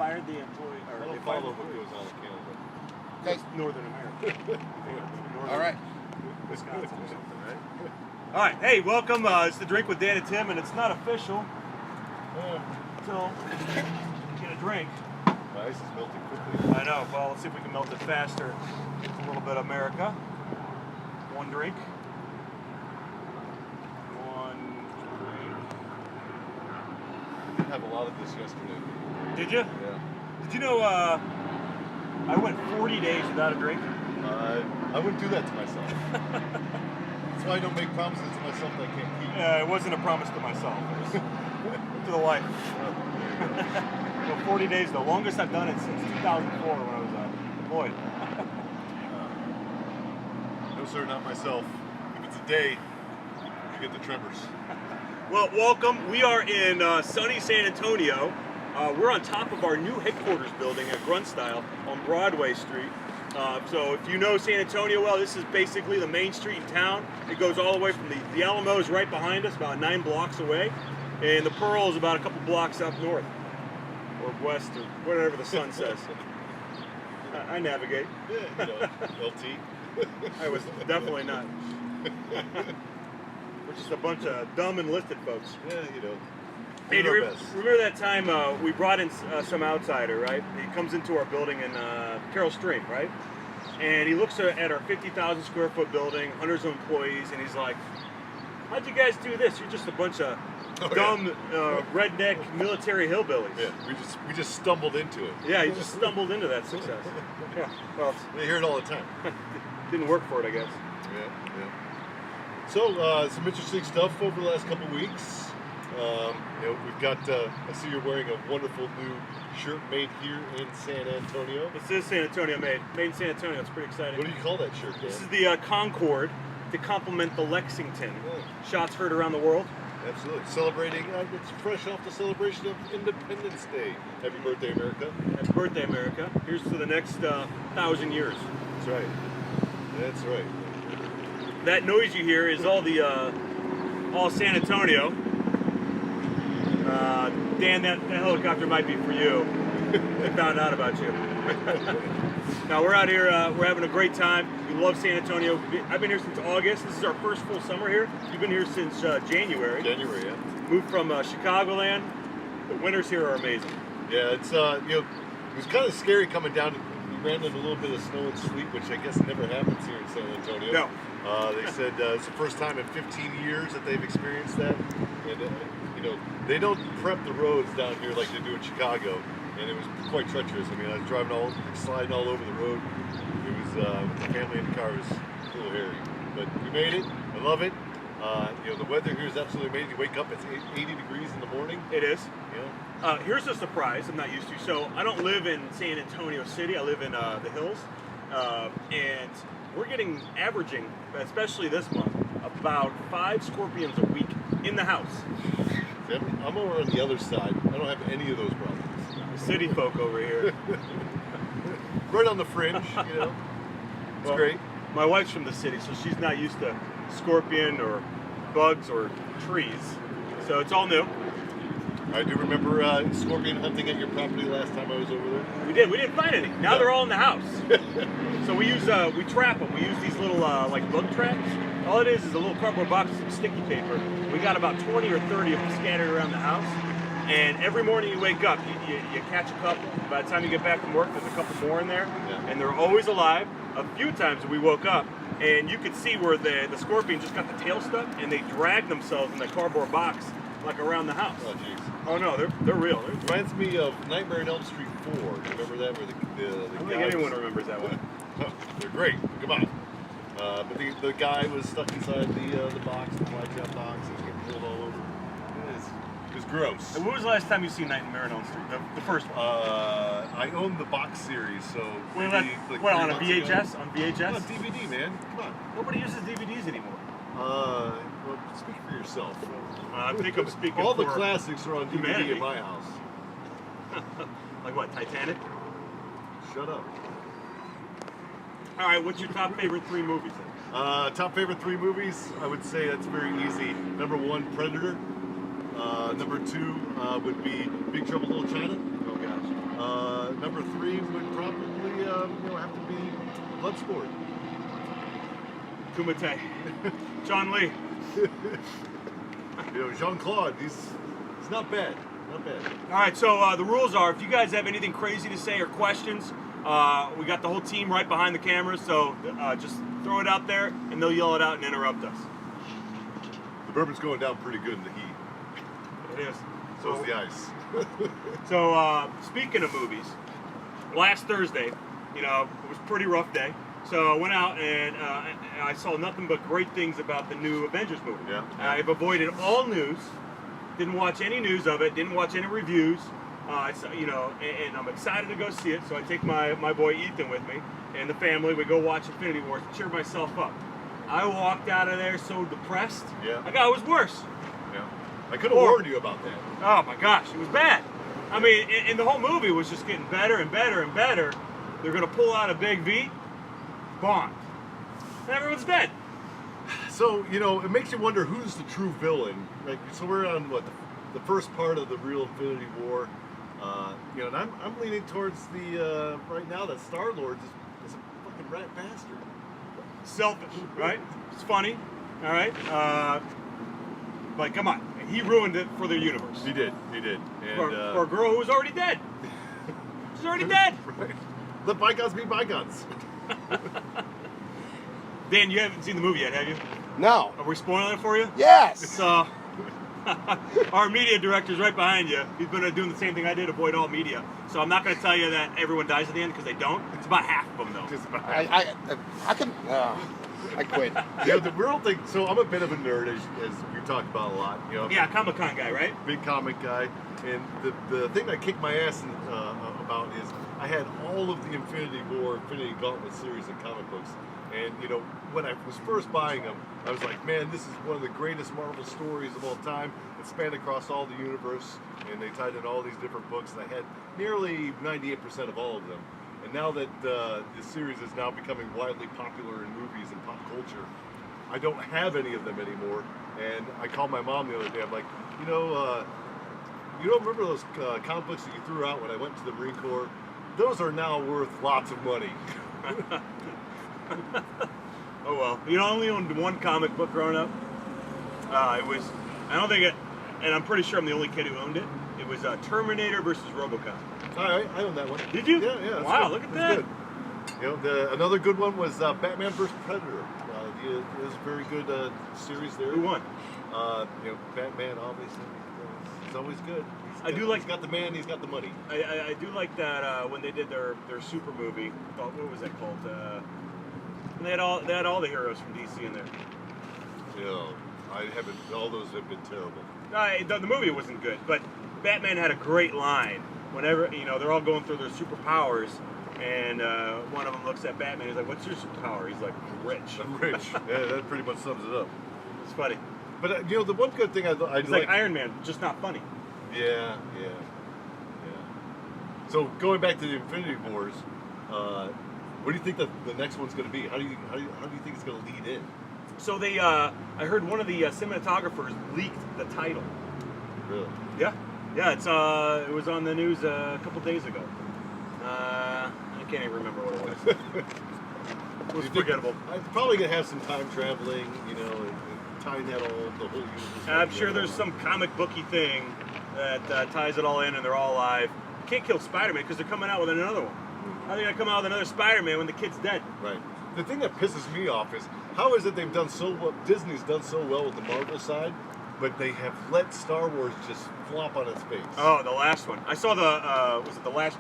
fired the employee, or I they don't fired follow the what employee. goes on in Canada. Okay. It's Northern America. All right. Wisconsin or something, right? All right. Hey, welcome. It's the Drink with Dan and Tim, and it's not official until you get a drink. My ice is melting quickly. I know. Well, let's see if we can melt it faster. It's a little bit of America. One drink. I did have a lot of this yesterday. Did you? Yeah. Did you know I went 40 days without a drink? I wouldn't do that to myself. That's why I don't make promises to myself that I can't keep. Yeah, it wasn't a promise to myself. It was to the wife. Well, 40 days, the longest I've done it since 2004 when I was deployed. No, sir, not myself. If it's a day, you get the tremors. Well, welcome. We are in sunny San Antonio. We're on top of our new headquarters building at Grunt Style on Broadway Street. So if you know San Antonio well, this is basically the main street in town. It goes all the way from the Alamo is right behind us, about 9 blocks away. And the Pearl is about a couple blocks up north, or west, or whatever the sun says. I navigate. Yeah, you know, LT. I was definitely not. We're just a bunch of dumb enlisted folks. Yeah, you know. Hey, do you remember that time we brought in some outsider, right? He comes into our building in Carroll Stream, right? And he looks at our 50,000 square foot building, hundreds of employees, and he's like, how'd you guys do this? You're just a bunch of dumb redneck military hillbillies. Yeah, we just stumbled into it. Yeah, he just stumbled into that success. Yeah, well, They hear it all the time. didn't work for it, I guess. Yeah. So, some interesting stuff over the last couple weeks. You know, we've got, I see you're wearing a wonderful new shirt made here in San Antonio. This is San Antonio made in San Antonio. It's pretty exciting. What do you call that shirt, Dan? This is the Concorde to complement the Lexington. Yeah. Shots heard around the world. Absolutely. Celebrating, it's fresh off the celebration of Independence Day. Happy birthday, America. Happy birthday, America. Here's to the next 1,000 years. That's right. That's right. That noise you hear is all San Antonio. Dan, that helicopter might be for you. They found out about you. Now we're out here, we're having a great time. We love San Antonio. I've been here since August. This is our first full summer here. You've been here since January. January, yeah. Moved from Chicagoland. The winters here are amazing. Yeah, it's, you know, it was kind of scary coming down. We ran into a little bit of snow and sleet, which I guess never happens here in San Antonio. No. They said it's the first time in 15 years that they've experienced that. And, you know, they don't prep the roads down here like they do in Chicago. And it was quite treacherous. I mean, I was sliding all over the road. It was, with the family in the car, it was a little hairy. But we made it. I love it. You know, the weather here is absolutely amazing. You wake up, it's 80 degrees in the morning. It is. Yeah. Here's a surprise I'm not used to. So I don't live in San Antonio City. I live in the hills. And we're averaging, especially this month, about 5 scorpions a week in the house. See, I'm over on the other side. I don't have any of those problems. City folk over here. Right on the fringe, you know. It's great. My wife's from the city, so she's not used to scorpion or bugs or trees. So it's all new. I do remember scorpion hunting at your property last time I was over there. We did. We didn't find any. Now they're all in the house. So we trap them. We use these little like bug traps. All it is a little cardboard box with some sticky paper. We got about 20 or 30 of them scattered around the house. And every morning you wake up, you catch a couple. By the time you get back from work, there's a couple more in there. Yeah. And they're always alive. A few times we woke up, and you could see where the scorpion just got the tail stuck, and they dragged themselves in the cardboard box, like around the house. Oh, jeez. Oh no, they're real. Reminds me of Nightmare on Elm Street 4. Do you remember that? Where I don't think anyone remembers that one. They're great. Come on. But the guy was stuck inside the box, the fly-trap box. He was getting pulled all over. It was gross. And when was the last time you seen Nightmare on Elm Street? The first one. I own the box series, so Well, maybe, on a VHS? On VHS? No, DVD, man. Come on. Nobody uses DVDs anymore. Well, speak for yourself. I think I'm speaking All for the classics are on DVD humanity. at my house. Like what, Titanic? Shut up. All right, what's your top favorite 3 movies then? Top favorite 3 movies? I would say that's very easy. Number 1, Predator. Number 2 would be Big Trouble in Little China. Oh gosh. number 3 would probably have to be Bloodsport. Kumite. John Lee. Jean-Claude, he's not bad. Not bad. All right, so the rules are, if you guys have anything crazy to say or questions, we got the whole team right behind the cameras, so just throw it out there, and they'll yell it out and interrupt us. The bourbon's going down pretty good in the heat. It is. So is the ice. So, speaking of movies, last Thursday, it was a pretty rough day. So I went out and I saw nothing but great things about the new Avengers movie. Yeah. I've avoided all news. Didn't watch any news of it. Didn't watch any reviews. And I'm excited to go see it. So I take my boy Ethan with me and the family. We go watch Infinity War to cheer myself up. I walked out of there so depressed. Yeah. It was worse. Yeah. I could have warned you about that. Oh my gosh, it was bad. I mean, and the whole movie was just getting better and better and better. They're gonna pull out a big V, Bond, and everyone's dead. So it makes you wonder who's the true villain. Like, so we're on the first part of the real Infinity War. And I'm leaning towards the right now that Star-Lord is a fucking rat bastard. Selfish, right? It's funny, all right. But come on, he ruined it for the universe. He did. And, for a girl who was already dead. She's already dead. Right. Let bygones be bygones. Dan, you haven't seen the movie yet, have you? No. Are we spoiling it for you? Yes. It's our media director's right behind you. He's been doing the same thing I did, avoid all media. So I'm not going to tell you that everyone dies at the end because they don't. It's about half of them though. I can. I quit. The real thing. So I'm a bit of a nerd, as we talked about a lot. Yeah, Comic-Con guy, right? Big comic guy. And the thing that kicked my ass about is I had all of the Infinity Gauntlet series in comic books. And, when I was first buying them, I was like, man, this is one of the greatest Marvel stories of all time. It spanned across all the universe, and they tied in all these different books, and I had nearly 98% of all of them. And now that the series is now becoming widely popular in movies and pop culture, I don't have any of them anymore. And I called my mom the other day. I'm like, you don't remember those comic books that you threw out when I went to the Marine Corps? Those are now worth lots of money. Oh well. I only owned one comic book growing up. And I'm pretty sure I'm the only kid who owned it. It was Terminator versus RoboCop. I own that one. Did you? Yeah. Wow, good. look at That's that. Good. Another good one was Batman vs. Predator. It was a very good series there. Who won? Batman, obviously. He's always good. He's got the man, he's got the money. I do like that when they did their super movie. What was that called? And they had all the heroes from DC in there. I haven't. All those have been terrible. The movie wasn't good, but Batman had a great line. Whenever they're all going through their superpowers, and one of them looks at Batman. He's like, "What's your superpower?" He's like, "Rich." I'm rich. Yeah, that pretty much sums it up. It's funny. But the one good thing I It's like Iron Man, just not funny. Yeah. So going back to the Infinity Wars, what do you think that the next one's going to be? How do you think it's going to lead in? So they, I heard one of the cinematographers leaked the title. Really? Yeah. It was on the news a couple days ago. I can't even remember what it was. It was forgettable. I'm probably going to have some time traveling, and tying that all the whole universe. I'm sure there's some comic booky thing that ties it all in, and they're all alive. Can't kill Spider-Man because they're coming out with another one. How are they gonna come out with another Spider-Man when the kid's dead? Right. The thing that pisses me off is how is it they've done so well? Disney's done so well with the Marvel side, but they have let Star Wars just flop on its face. Oh, the last one. I saw was it The Last